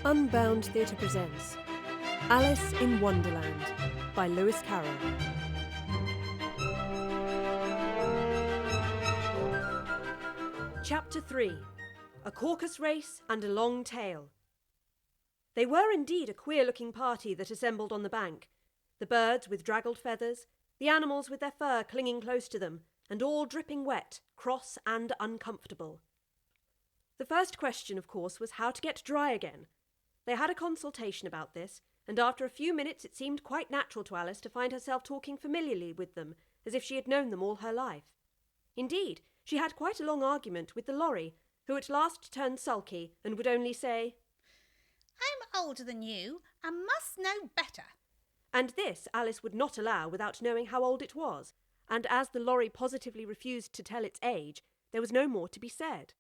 Unbound Theatre presents Alice in Wonderland by Lewis Carroll. Chapter 3. A Caucus-Race and a Long Tail. They were indeed a queer-looking party that assembled on the bank. The birds with draggled feathers, the animals with their fur clinging close to them, and all dripping wet, cross and uncomfortable. The first question, of course, was how to get dry again. They had a consultation about this, and after a few minutes it seemed quite natural to Alice to find herself talking familiarly with them, as if she had known them all her life. Indeed, she had quite a long argument with the Lory, who at last turned sulky and would only say, "I'm older than you and must know better." And this Alice would not allow without knowing how old it was, and as the Lory positively refused to tell its age, there was no more to be said.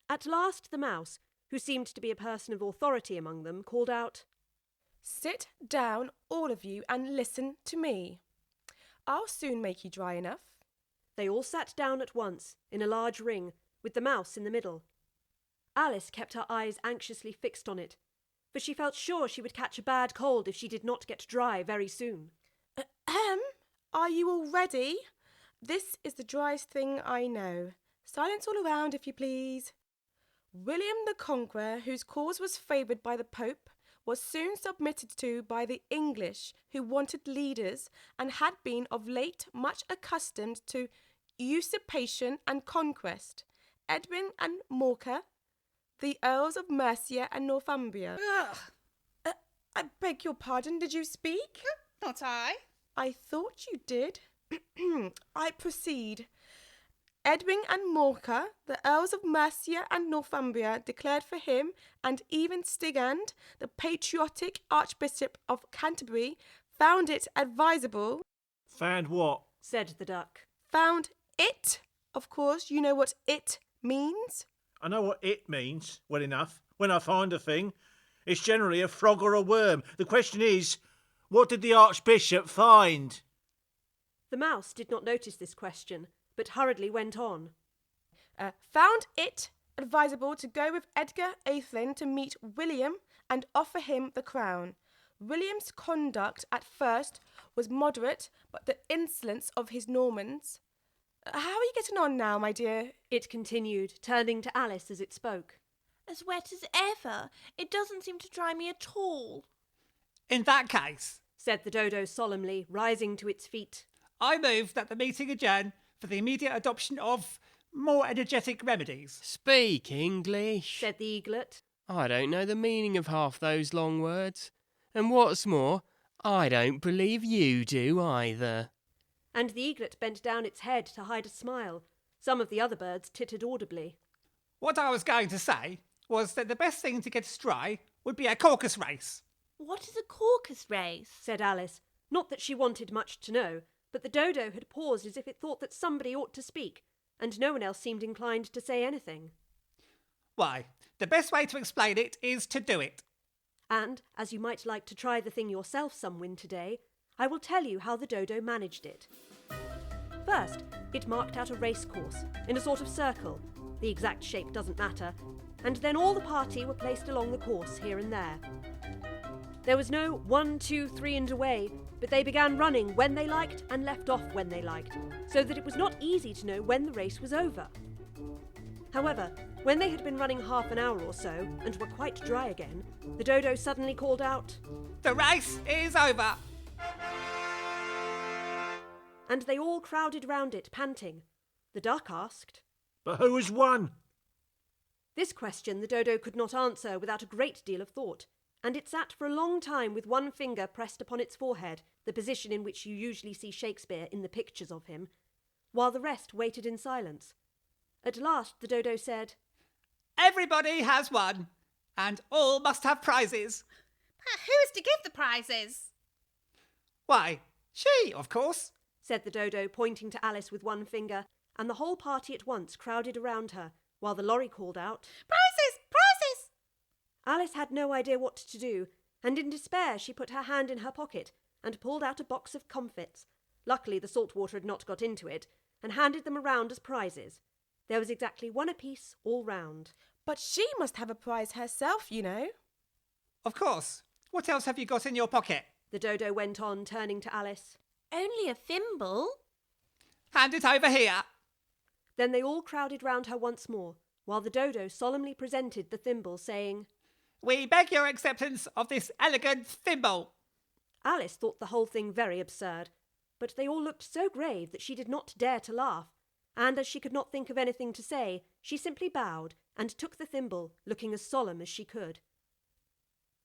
At last the mouse, who seemed to be a person of authority among them, called out, "Sit down, all of you, and listen to me. I'll soon make you dry enough." They all sat down at once, in a large ring, with the mouse in the middle. Alice kept her eyes anxiously fixed on it, for she felt sure she would catch a bad cold if she did not get dry very soon. Are you all ready? This is the driest thing I know. Silence all around, if you please. William the Conqueror, whose cause was favoured by the Pope, was soon submitted to by the English, who wanted leaders and had been of late much accustomed to usurpation and conquest. Edwin and Morcar, the Earls of Mercia and Northumbria. I beg your pardon, did you speak? Not I. I thought you did. I proceed. Edwin and Morcar, the Earls of Mercia and Northumbria, declared for him, and even Stigand, the patriotic Archbishop of Canterbury, found it advisable. "Found what?" said the duck. Found it. Of course, you know what it means. "I know what it means, well enough. When I find a thing, it's generally a frog or a worm. The question is, what did the Archbishop find?" The mouse did not notice this question, but hurriedly went on. Found it advisable to go with Edgar Atheling to meet William and offer him the crown. William's conduct at first was moderate, but the insolence of his Normans... How are you getting on now, my dear? It continued, turning to Alice as it spoke. "As wet as ever. It doesn't seem to dry me at all." "In that case," said the Dodo solemnly, rising to its feet, I move that the meeting adjourn for the immediate adoption of more energetic remedies. "Speak English," said the eaglet. "I don't know the meaning of half those long words. And what's more, I don't believe you do either." And the eaglet bent down its head to hide a smile. Some of the other birds tittered audibly. What I was going to say was that the best thing to get us dry would be a Caucus-Race. "What is a Caucus-Race?" said Alice. Not that she wanted much to know, but the Dodo had paused as if it thought that somebody ought to speak, and no one else seemed inclined to say anything. Why, the best way to explain it is to do it. And, as you might like to try the thing yourself some winter day, I will tell you how the Dodo managed it. First, it marked out a race course, in a sort of circle. The exact shape doesn't matter. And then all the party were placed along the course here and there. There was no 1, 2, 3 and away, but they began running when they liked and left off when they liked, so that it was not easy to know when the race was over. However, when they had been running half an hour or so, and were quite dry again, the Dodo suddenly called out, "The race is over!" And they all crowded round it, panting. The duck asked, "But who has won?" This question the Dodo could not answer without a great deal of thought, and it sat for a long time with one finger pressed upon its forehead, the position in which you usually see Shakespeare in the pictures of him, while the rest waited in silence. At last the Dodo said, "Everybody has won, and all must have prizes." But who is to give the prizes? "Why, she, of course," said the Dodo, pointing to Alice with one finger, and the whole party at once crowded around her, while the Lory called out, Prizes! Prizes! Alice had no idea what to do, and in despair she put her hand in her pocket and pulled out a box of comfits. Luckily the salt water had not got into it, and handed them around as prizes. There was exactly one apiece all round. But she must have a prize herself, you know. Of course. What else have you got in your pocket? The Dodo went on, turning to Alice. Only a thimble? Hand it over here. Then they all crowded round her once more, while the Dodo solemnly presented the thimble, saying, We beg your acceptance of this elegant thimble. Alice thought the whole thing very absurd, but they all looked so grave that she did not dare to laugh, and as she could not think of anything to say, she simply bowed and took the thimble, looking as solemn as she could.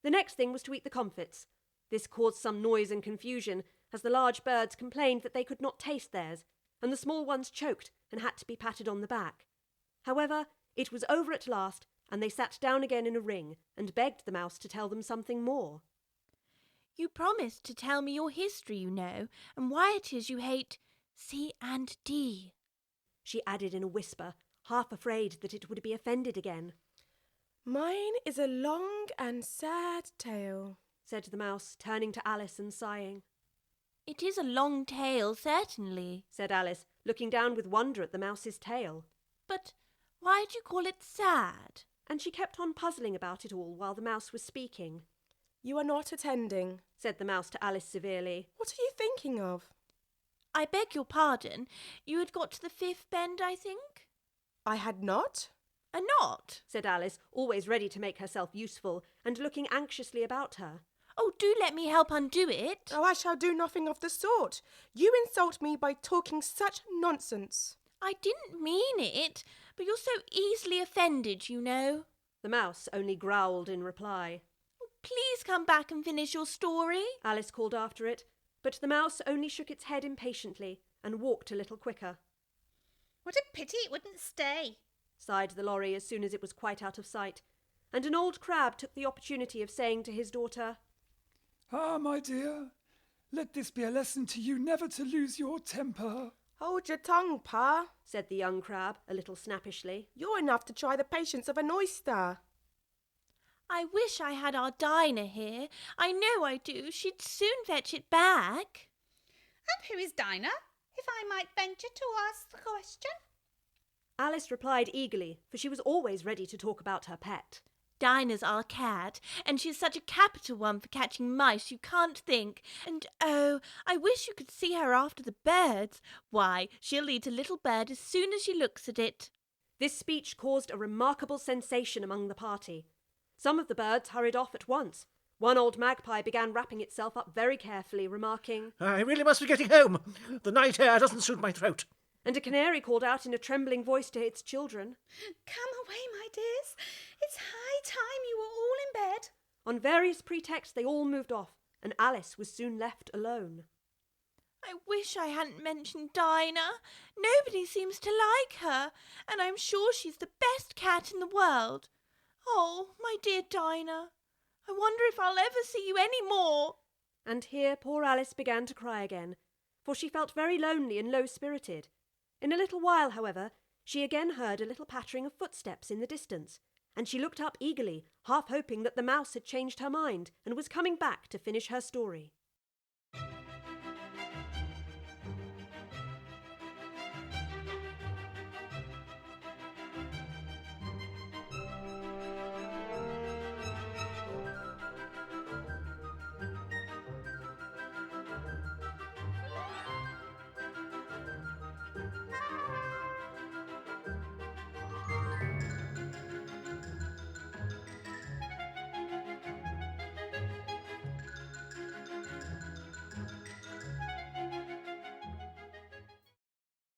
The next thing was to eat the comfits. This caused some noise and confusion, as the large birds complained that they could not taste theirs, and the small ones choked and had to be patted on the back. However, it was over at last, and they sat down again in a ring and begged the mouse to tell them something more. You promised to tell me your history, you know, and why it is you hate C and D. She added in a whisper, half afraid that it would be offended again. Mine is a long and sad tale, Said the mouse, turning to Alice and sighing. It is a long tale, certainly. Said Alice, looking down with wonder at the mouse's tail. But why do you call it sad? And she kept on puzzling about it all while the mouse was speaking. You are not attending. Said the mouse to Alice severely. What are you thinking of? I beg your pardon. You had got to the fifth bend, I think? I had not. A knot? Said Alice, always ready to make herself useful, and looking anxiously about her. Oh, do let me help undo it. Oh, I shall do nothing of the sort. You insult me by talking such nonsense. I didn't mean it, but you're so easily offended, you know. The mouse only growled in reply. Please come back and finish your story. Alice called after it, but the mouse only shook its head impatiently and walked a little quicker. What a pity it wouldn't stay. Sighed the Lory as soon as it was quite out of sight, and an old crab took the opportunity of saying to his daughter, Ah, my dear, let this be a lesson to you never to lose your temper. Hold your tongue, Pa. said the young crab a little snappishly. You're enough to try the patience of an oyster. I wish I had our Dinah here. I know I do. She'd soon fetch it back. And who is Dinah, if I might venture to ask the question? Alice replied eagerly, for she was always ready to talk about her pet. Dinah's our cat, and she's such a capital one for catching mice you can't think. And oh, I wish you could see her after the birds. Why, she'll eat a little bird as soon as she looks at it. This speech caused a remarkable sensation among the party. Some of the birds hurried off at once. One old magpie began wrapping itself up very carefully, remarking, I really must be getting home. The night air doesn't suit my throat. and a canary called out in a trembling voice to its children. Come away, my dears. It's high time you were all in bed. On various pretexts they all moved off, and Alice was soon left alone. I wish I hadn't mentioned Dinah. Nobody seems to like her, and I'm sure she's the best cat in the world. Oh, my dear Dinah, I wonder if I'll ever see you any more. And here poor Alice began to cry again, for she felt very lonely and low-spirited. In a little while, however, she again heard a little pattering of footsteps in the distance, and she looked up eagerly, half hoping that the mouse had changed her mind and was coming back to finish her story.